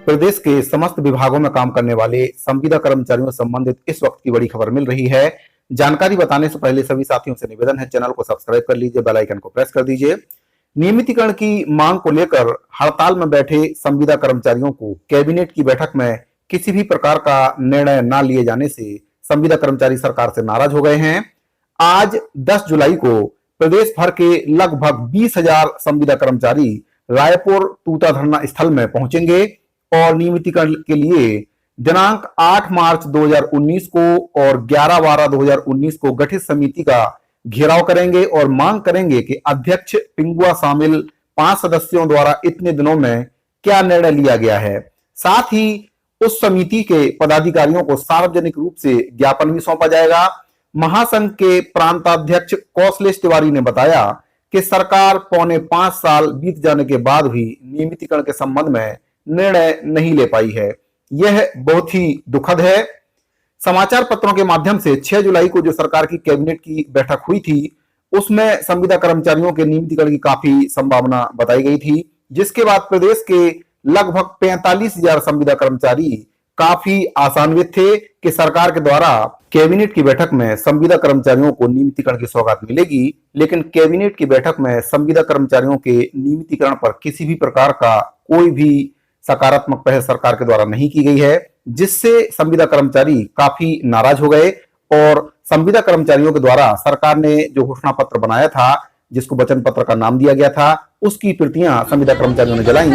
प्रदेश के समस्त विभागों में काम करने वाले संविदा कर्मचारियों से संबंधित इस वक्त की बड़ी खबर मिल रही है। जानकारी बताने से पहले सभी साथियों से निवेदन है, चैनल को सब्सक्राइब कर लीजिए, बेल आइकन को प्रेस कर दीजिए। नियमितीकरण की मांग को लेकर हड़ताल में बैठे संविदा कर्मचारियों को कैबिनेट की बैठक में किसी भी प्रकार का निर्णय न लिए जाने से संविदा कर्मचारी सरकार से नाराज हो गए हैं। आज 10 जुलाई को प्रदेश भर के लगभग 20,000 संविदा कर्मचारी रायपुर तूता धरना स्थल में पहुंचेंगे और नियमितीकरण के लिए दिनांक 8 मार्च 2019 को और 11/12/2019 को गठित समिति का घेराव करेंगे और मांग करेंगे कि अध्यक्ष पिंगुआ शामिल 5 सदस्यों द्वारा इतने दिनों में क्या निर्णय लिया गया है। साथ ही उस समिति के पदाधिकारियों को सार्वजनिक रूप से ज्ञापन भी सौंपा जाएगा। महासंघ के प्रांताध्यक्ष कौशलेश तिवारी ने बताया कि सरकार पौने 5 साल बीत जाने के बाद भी नियमितीकरण के संबंध में निर्णय नहीं ले पाई है। यह बहुत ही दुखद है। समाचार पत्रों के माध्यम से 6 जुलाई को जो सरकार की कैबिनेट की बैठक हुई थी उसमें संविदा कर्मचारियों के नियमितीकरण की काफी संभावना बताई गई थी, जिसके बाद प्रदेश के लगभग 45,000 संविदा कर्मचारी काफी आशान्वित थे कि सरकार के द्वारा कैबिनेट की बैठक में संविदा कर्मचारियों को नियमितीकरण की सौगात मिलेगी। लेकिन कैबिनेट की बैठक में संविदा कर्मचारियों के नियमितीकरण पर किसी भी प्रकार का कोई भी सकारात्मक पहल सरकार के द्वारा नहीं की गई है, जिससे संविदा कर्मचारी काफी नाराज हो गए और संविदा कर्मचारियों के द्वारा सरकार ने जो घोषणा पत्र बनाया था, जिसको वचन पत्र का नाम दिया गया था, उसकी प्रतियां संविदा कर्मचारियों ने जलाई।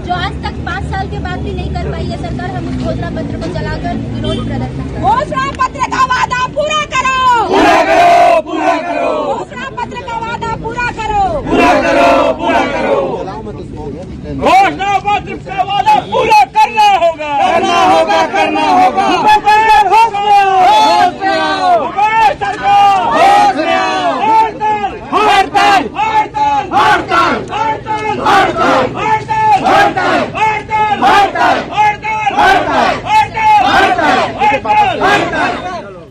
जो आज तक 5 साल के बाद भी नहीं कर पाई है सरकार, हम उस घोषणा पत्र को जलाकर विरोध प्रदर्शन। घोषणा पत्र का वादा पूरा करो, पूरा करो, पूरा करो। घोषणा पत्र का वादा पूरा करो, पूरा करो, पूरा करो। घोषणा पत्र का वादा पूरा करना होगा, करना होगा, करना होगा। हड़ताल, हड़ताल, हड़ताल, हड़ताल, हड़ताल, हड़ताल,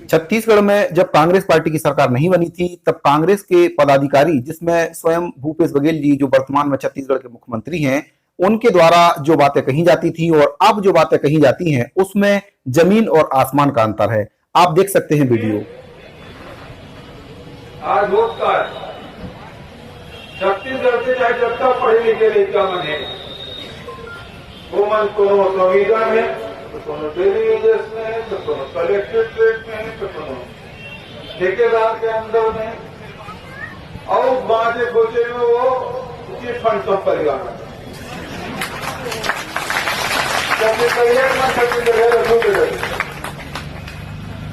छत्तीसगढ़ में जब कांग्रेस पार्टी की सरकार नहीं बनी थी तब कांग्रेस के पदाधिकारी, जिसमें स्वयं भूपेश बघेल जी जो वर्तमान में छत्तीसगढ़ के मुख्यमंत्री हैं, उनके द्वारा जो बातें कही जाती थी और अब जो बातें कही जाती हैं उसमें जमीन और आसमान का अंतर है। आप देख सकते हैं वीडियो। आज होता है छत्तीसगढ़ से चाहे जब तक पढ़े लिखे लड़का बने, वो मन कोनो संविदा में, तो कोनो डेली वेजेस में, तो कोनो कलेक्टेड रेट में, तो कोनो ठेकेदार के अंदर में, और बाजे खोजे में वो चिट फंड सब परिवार में छत्तीसगढ़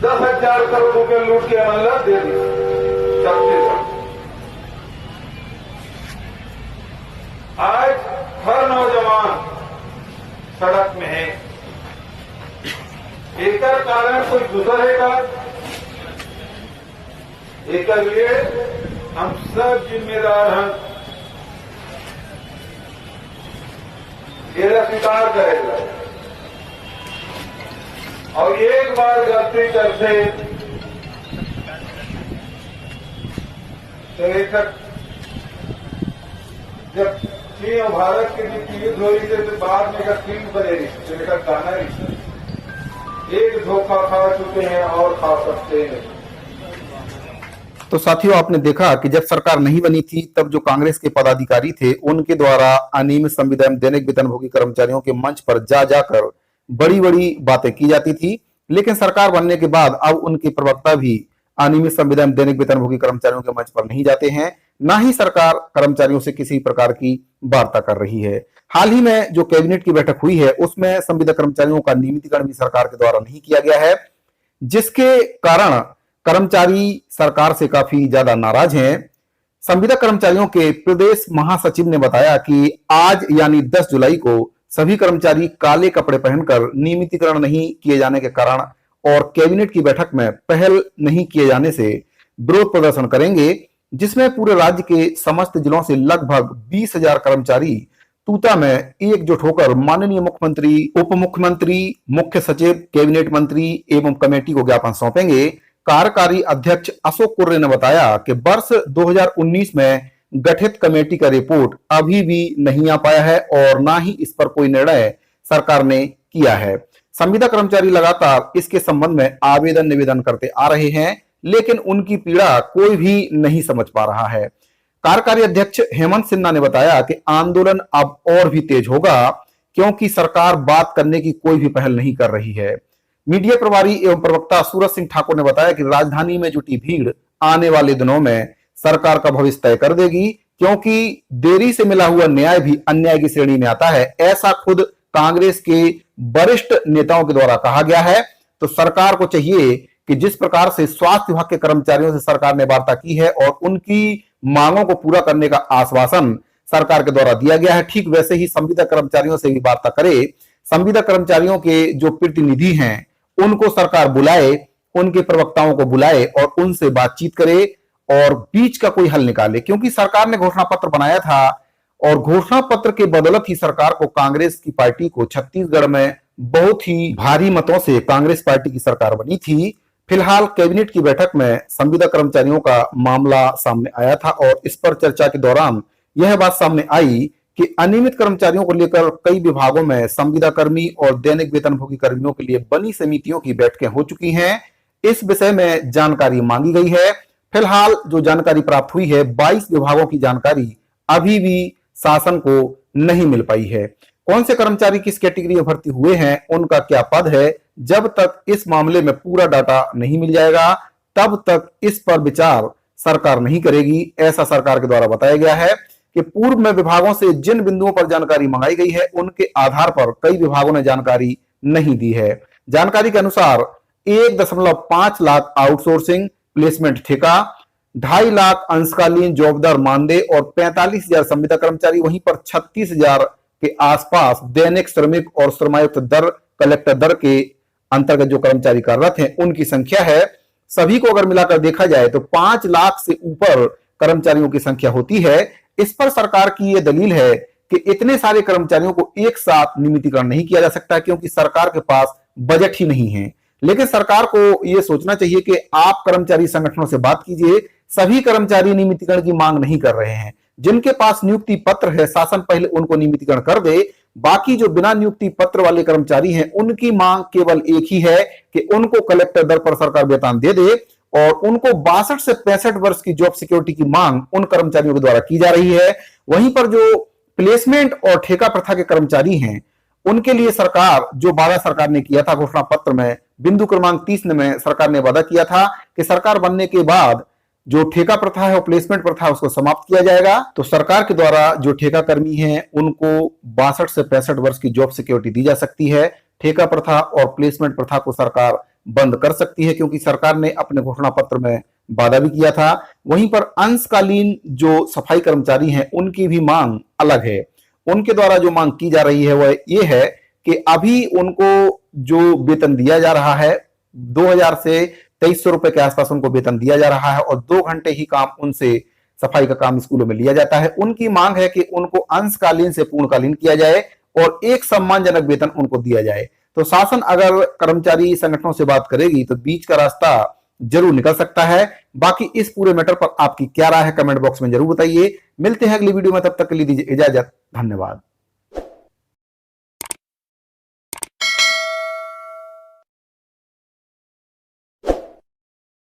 10,000 करोड़ रुपए लूट के मतलब दे दी छत्तीसगढ़। आज हर नौजवान सड़क में है, एक कारण कोई दूसरा है, एक लिए हम सब जिम्मेदार हैं, ये स्वीकार करेगा। और एक बार गलती करते तो एक जब चीन और भारत के बीच युद्ध हो रही थी तो बाद में फिल्म बनेगी, तो एक गाना ही एक धोखा खा चुके हैं और खा सकते हैं। तो साथियों, आपने देखा कि जब सरकार नहीं बनी थी तब जो कांग्रेस के पदाधिकारी थे उनके द्वारा अनियमित संविदा एवं दैनिक वेतनभोगी कर्मचारियों के मंच पर जा जाकर बड़ी बड़ी बातें की जाती थी। लेकिन सरकार बनने के बाद अब उनके प्रवक्ता भी अनियमित संविदा एवं दैनिक वेतनभोगी कर्मचारियों के मंच पर नहीं जाते हैं, ना ही सरकार कर्मचारियों से किसी प्रकार की वार्ता कर रही है। हाल ही में जो कैबिनेट की बैठक हुई है उसमें संविदा कर्मचारियों का नियमितीकरण भी सरकार के द्वारा नहीं किया गया है, जिसके कारण कर्मचारी सरकार से काफी ज्यादा नाराज हैं। संविदा कर्मचारियों के प्रदेश महासचिव ने बताया कि आज यानी 10 जुलाई को सभी कर्मचारी काले कपड़े पहनकर नियमितीकरण नहीं किए जाने के कारण और कैबिनेट की बैठक में पहल नहीं किए जाने से विरोध प्रदर्शन करेंगे, जिसमें पूरे राज्य के समस्त जिलों से लगभग 20,000 कर्मचारी तूता में एकजुट होकर माननीय मुख्यमंत्री, उप मुख्यमंत्री, मुख्य सचिव, कैबिनेट मंत्री एवं कमेटी को ज्ञापन सौंपेंगे। कार्यकारी अध्यक्ष अशोक कुर्रे ने बताया कि वर्ष 2019 में गठित कमेटी का रिपोर्ट अभी भी नहीं आ पाया है और ना ही इस पर कोई निर्णय सरकार ने किया है। संविदा कर्मचारी लगातार इसके संबंध में आवेदन निवेदन करते आ रहे हैं, लेकिन उनकी पीड़ा कोई भी नहीं समझ पा रहा है। कार्यकारी अध्यक्ष हेमंत सिन्हा ने बताया कि आंदोलन अब और भी तेज होगा क्योंकि सरकार बात करने की कोई भी पहल नहीं कर रही है। मीडिया प्रभारी एवं प्रवक्ता सूरज सिंह ठाकुर ने बताया कि राजधानी में जुटी भीड़ आने वाले दिनों में सरकार का भविष्य तय कर देगी, क्योंकि देरी से मिला हुआ न्याय भी अन्याय की श्रेणी में आता है, ऐसा खुद कांग्रेस के वरिष्ठ नेताओं के द्वारा कहा गया है। तो सरकार को चाहिए कि जिस प्रकार से स्वास्थ्य विभाग के कर्मचारियों से सरकार ने वार्ता की है और उनकी मांगों को पूरा करने का आश्वासन सरकार के द्वारा दिया गया है, ठीक वैसे ही संविदा कर्मचारियों से भी वार्ता करे। संविदा कर्मचारियों के जो प्रतिनिधि हैं उनको सरकार बुलाए, उनके प्रवक्ताओं को बुलाए और उनसे बातचीत करे और बीच का कोई हल निकाले, क्योंकि सरकार ने घोषणा पत्र बनाया था और घोषणा पत्र के बदौलत ही सरकार को कांग्रेस की पार्टी को छत्तीसगढ़ में बहुत ही भारी मतों से कांग्रेस पार्टी की सरकार बनी थी। फिलहाल कैबिनेट की बैठक में संविदा कर्मचारियों का मामला सामने आया था और इस पर चर्चा के दौरान यह बात सामने आई कि अनियमित कर्मचारियों को लेकर कई विभागों में संविदा कर्मी और दैनिक वेतनभोगी कर्मियों के लिए बनी समितियों की बैठकें हो चुकी हैं। इस विषय में जानकारी मांगी गई है। फिलहाल जो जानकारी प्राप्त हुई है, 22 विभागों की जानकारी अभी भी शासन को नहीं मिल पाई है। कौन से कर्मचारी किस कैटेगरी में भर्ती हुए हैं, उनका क्या पद है, जब तक इस मामले में पूरा डाटा नहीं मिल जाएगा तब तक इस पर विचार सरकार नहीं करेगी, ऐसा सरकार के द्वारा बताया गया है कि पूर्व में विभागों से जिन बिंदुओं पर जानकारी मंगाई गई है उनके आधार पर कई विभागों ने जानकारी नहीं दी है। जानकारी के अनुसार 1.5 लाख आउटसोर्सिंग प्लेसमेंट ठेका, 2.5 लाख अंशकालीन जॉबदार मानदेय और 45,000 संविदा कर्मचारी, वहीं पर 36,000 के आसपास दैनिक श्रमिक और श्रमायुक्त दर कलेक्टर दर के अंतर्गत जो कर्मचारी कार्यरत हैं उनकी संख्या है। सभी को अगर मिलाकर देखा जाए तो 5 लाख से ऊपर कर्मचारियों की संख्या होती है। इस पर सरकार की यह दलील है कि इतने सारे कर्मचारियों को एक साथ नियमितीकरण नहीं किया जा सकता क्योंकि सरकार के पास बजट ही नहीं है। लेकिन सरकार को यह सोचना चाहिए कि आप कर्मचारी संगठनों से बात कीजिए। सभी कर्मचारी नियमितीकरण की मांग नहीं कर रहे हैं। जिनके पास नियुक्ति पत्र है, शासन पहले उनको नियमितीकरण कर दे। बाकी जो बिना नियुक्ति पत्र वाले कर्मचारी हैं उनकी मांग केवल एक ही है कि उनको कलेक्टर दर पर सरकार वेतन दे दे और उनको 62 से 65 वर्ष की जॉब सिक्योरिटी की मांग उन कर्मचारियों के द्वारा की जा रही है। वहीं पर जो प्लेसमेंट और ठेका प्रथा के कर्मचारी हैं उनके लिए सरकार जो वादा सरकार ने किया था घोषणा पत्र में बिंदु क्रमांक 30 में सरकार ने वादा किया था कि सरकार बनने के बाद जो ठेका प्रथा है और प्लेसमेंट प्रथा उसको समाप्त किया जाएगा। तो सरकार के द्वारा जो ठेका कर्मी हैं उनको 62 से 65 वर्ष की जॉब सिक्योरिटी दी जा सकती है। ठेका प्रथा और प्लेसमेंट प्रथा को सरकार बंद कर सकती है क्योंकि सरकार ने अपने घोषणा पत्र में वादा भी किया था। वहीं पर अंशकालीन जो सफाई कर्मचारी हैं उनकी भी मांग अलग है। उनके द्वारा जो मांग की जा रही है वह ये है कि अभी उनको जो वेतन दिया जा रहा है 2000 से 2300 रुपए के आसपास उनको वेतन दिया जा रहा है और 2 घंटे ही काम उनसे सफाई का काम स्कूलों में लिया जाता है। उनकी मांग है कि उनको अंशकालीन से पूर्णकालीन किया जाए और एक सम्मानजनक वेतन उनको दिया जाए। तो शासन अगर कर्मचारी संगठनों से बात करेगी तो बीच का रास्ता जरूर निकल सकता है। बाकी इस पूरे मैटर पर आपकी क्या राय है कमेंट बॉक्स में जरूर बताइए। मिलते हैं अगली वीडियो में, तब तक के लिए दीजिए इजाजत। धन्यवाद।